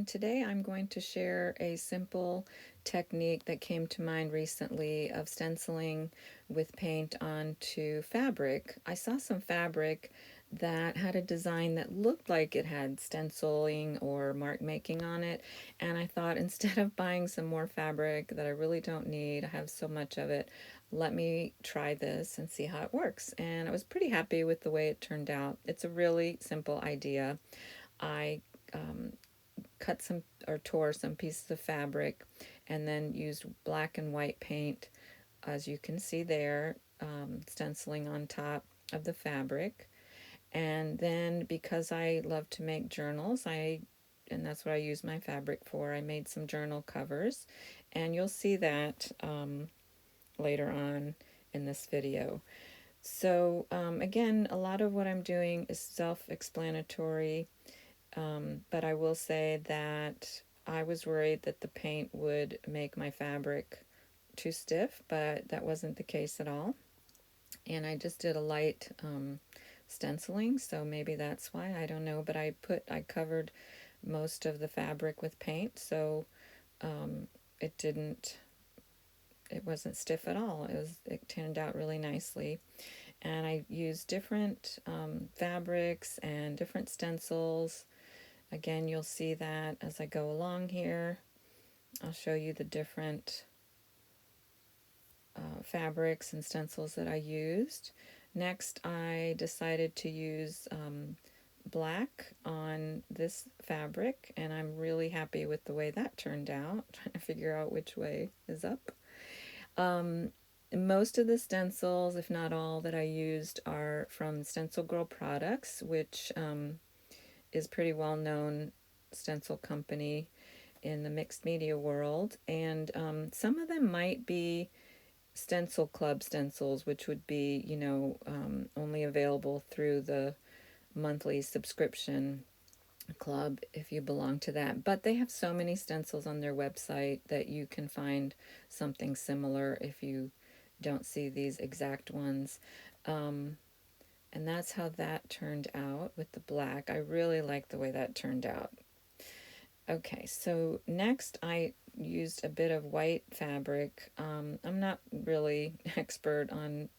and today I'm going to share a simple technique that came to mind recently of stenciling with paint onto fabric. I saw some fabric that had a design that looked like it had stenciling or mark making on it, and I thought instead of buying some more fabric that I really don't need, I have so much of it, let me try this and see how it works. And I was pretty happy with the way it turned out. It's a really simple idea. I um, cut some or tore some pieces of fabric and then used black and white paint, as you can see there, stenciling on top of the fabric. And then because I love to make journals, and that's what I use my fabric for, I made some journal covers, and you'll see that later on in this video. So again, a lot of what I'm doing is self-explanatory. But I will say that I was worried that the paint would make my fabric too stiff, but that wasn't the case at all. And I just did a light stenciling, so maybe that's why, I don't know. But I covered most of the fabric with paint, so um, it didn't, it wasn't stiff at all. It turned out really nicely. And I used different fabrics and different stencils. Again, you'll see that as I go along here. I'll show you the different fabrics and stencils that I used. Next, I decided to use black on this fabric, and I'm really happy with the way that turned out. Trying to figure out which way is up. Most of the stencils, if not all, that I used are from Stencil Girl Products, which is pretty well known stencil company in the mixed media world. And some of them might be Stencil Club stencils, which would be, only available through the monthly subscription club if you belong to that. But they have so many stencils on their website that you can find something similar if you don't see these exact ones. And that's how that turned out with the black. I really like the way that turned out. Okay, so next I used a bit of white fabric. I'm not really expert on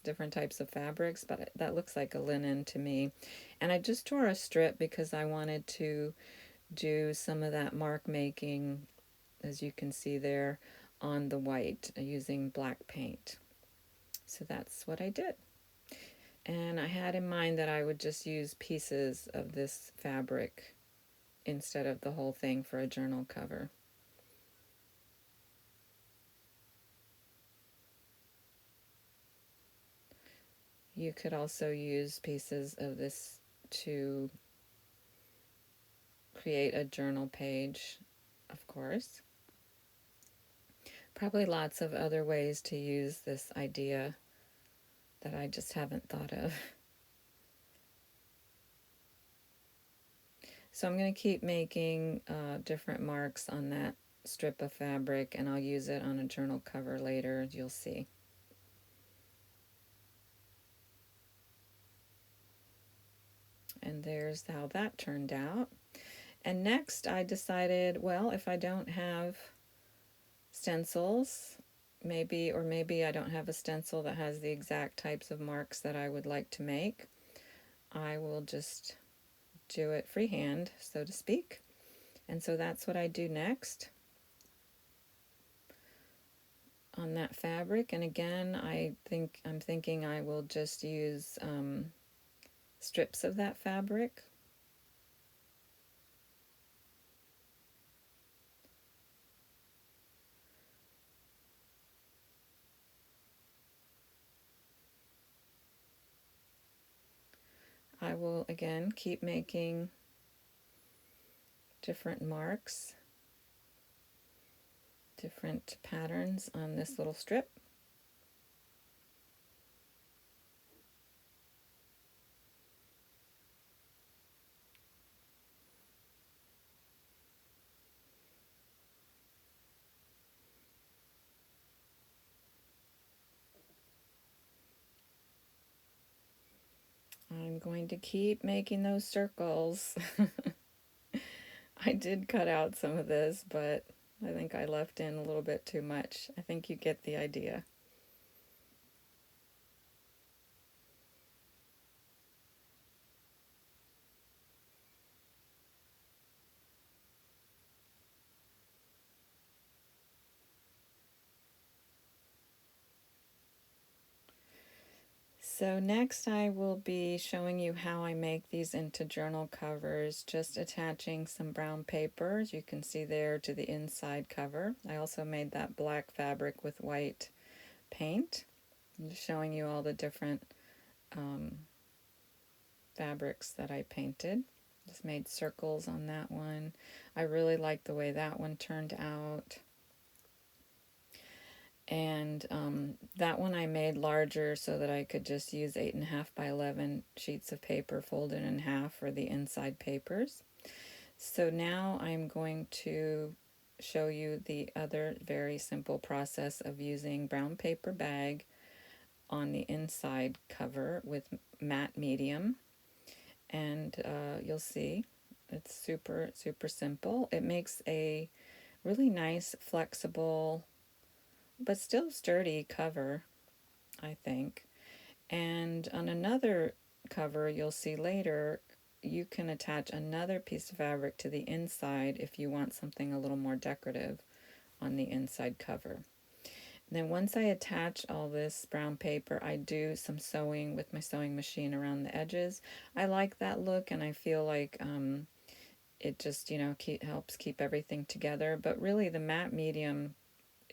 different types of fabrics, but that looks like a linen to me. And I just tore a strip because I wanted to do some of that mark making, as you can see there, on the white using black paint. So that's what I did. And I had in mind that I would just use pieces of this fabric instead of the whole thing for a journal cover. You could also use pieces of this to create a journal page, of course. Probably lots of other ways to use this idea that I just haven't thought of. So I'm going to keep making different marks on that strip of fabric, and I'll use it on a journal cover later, you'll see. And there's how that turned out. And next I decided, well, if I don't have stencils, maybe I don't have a stencil that has the exact types of marks that I would like to make, I will just do it freehand, so to speak. And so that's what I do next on that fabric. And again, I'm thinking I will just use strips of that fabric. I will again keep making different marks, different patterns on this little strip. I'm going to keep making those circles. I did cut out some of this, but I think I left in a little bit too much. I think you get the idea. So next I will be showing you how I make these into journal covers, just attaching some brown paper, as you can see there, to the inside cover. I also made that black fabric with white paint. I'm just showing you all the different um, fabrics that I painted. Just made circles on that one. I really like the way that one turned out. And that one I made larger so that I could just use 8.5 by 11 sheets of paper folded in half for the inside papers. So now I'm going to show you the other very simple process of using brown paper bag on the inside cover with matte medium. And you'll see it's super, super simple. It makes a really nice, flexible, but still sturdy cover, I think. And on another cover you'll see later, you can attach another piece of fabric to the inside if you want something a little more decorative on the inside cover. And then once I attach all this brown paper, I do some sewing with my sewing machine around the edges. I like that look, and I feel like it just, helps keep everything together. But really the matte medium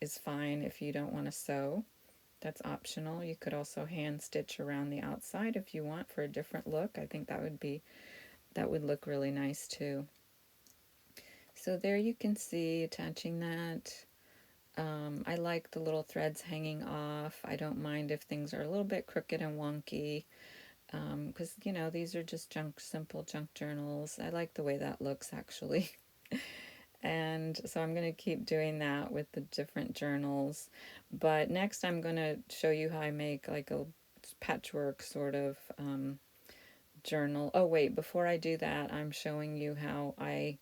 is fine if you don't want to sew. That's optional. You could also hand stitch around the outside if you want for a different look. I think that would look really nice too. So there you can see attaching that. I like the little threads hanging off. I don't mind if things are a little bit crooked and wonky, because these are just simple junk journals. I like the way that looks actually. And so I'm going to keep doing that with the different journals. But next I'm going to show you how I make like a patchwork sort of journal. Oh wait, before I do that, I'm showing you how I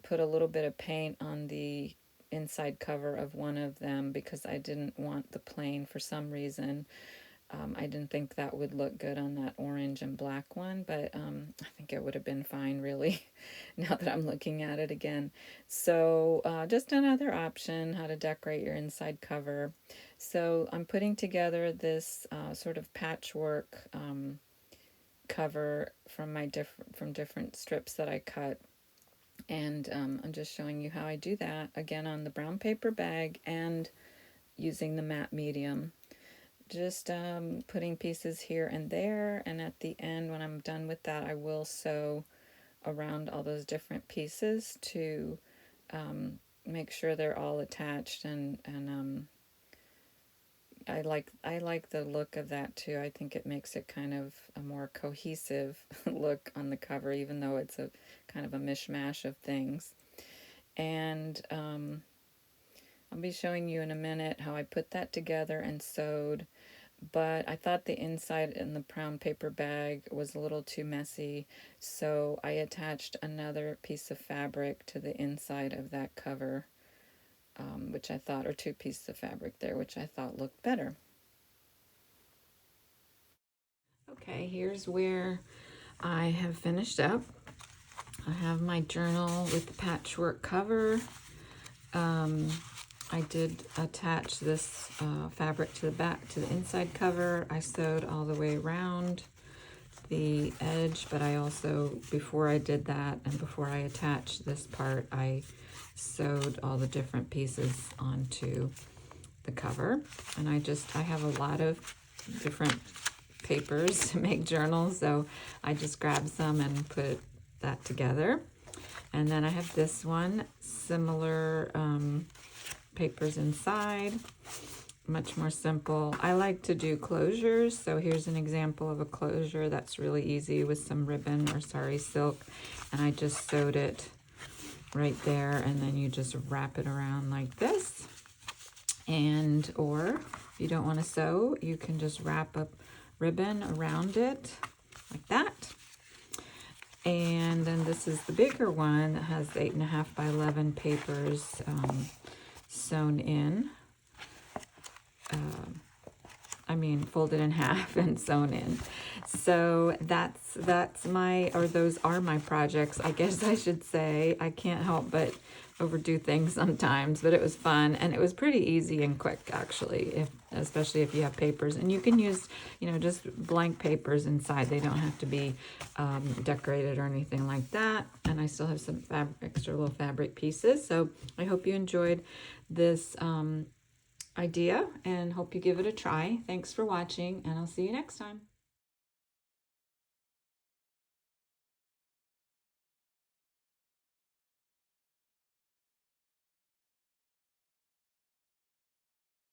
put a little bit of paint on the inside cover of one of them because I didn't want the plain for some reason. I didn't think that would look good on that orange and black one, but I think it would have been fine, really, now that I'm looking at it again. So just another option, how to decorate your inside cover. So I'm putting together this sort of patchwork cover from from different strips that I cut. And I'm just showing you how I do that, again, on the brown paper bag and using the matte medium. Just putting pieces here and there, and at the end when I'm done with that I will sew around all those different pieces to make sure they're all attached, and I like the look of that too. I think it makes it kind of a more cohesive look on the cover, even though it's a kind of a mishmash of things. And I'll be showing you in a minute how I put that together and sewed. But I thought the inside in the brown paper bag was a little too messy, so I attached another piece of fabric to the inside of that cover, which I thought, or two pieces of fabric there, which I thought looked better. Okay, here's where I have finished up. I have my journal with the patchwork cover. I did attach this fabric to the inside cover. I sewed all the way around the edge, but I also, before I did that and before I attached this part, I sewed all the different pieces onto the cover. And I have a lot of different papers to make journals, so I just grabbed some and put that together. And then I have this one, similar papers inside, much more simple. I like to do closures, so here's an example of a closure that's really easy with some ribbon or sari silk, and I just sewed it right there, and then you just wrap it around like this. And or if you don't want to sew, you can just wrap a ribbon around it like that. And then this is the bigger one that has 8.5 by 11 papers sewn in. Folded in half and sewn in. So that's my, or those are my projects, I guess I should say. I can't help but overdo things sometimes, but it was fun, and it was pretty easy and quick, actually, especially if you have papers. And you can use, just blank papers inside. They don't have to be decorated or anything like that. And I still have some extra little fabric pieces. So I hope you enjoyed this idea and hope you give it a try. Thanks for watching, and I'll see you next time.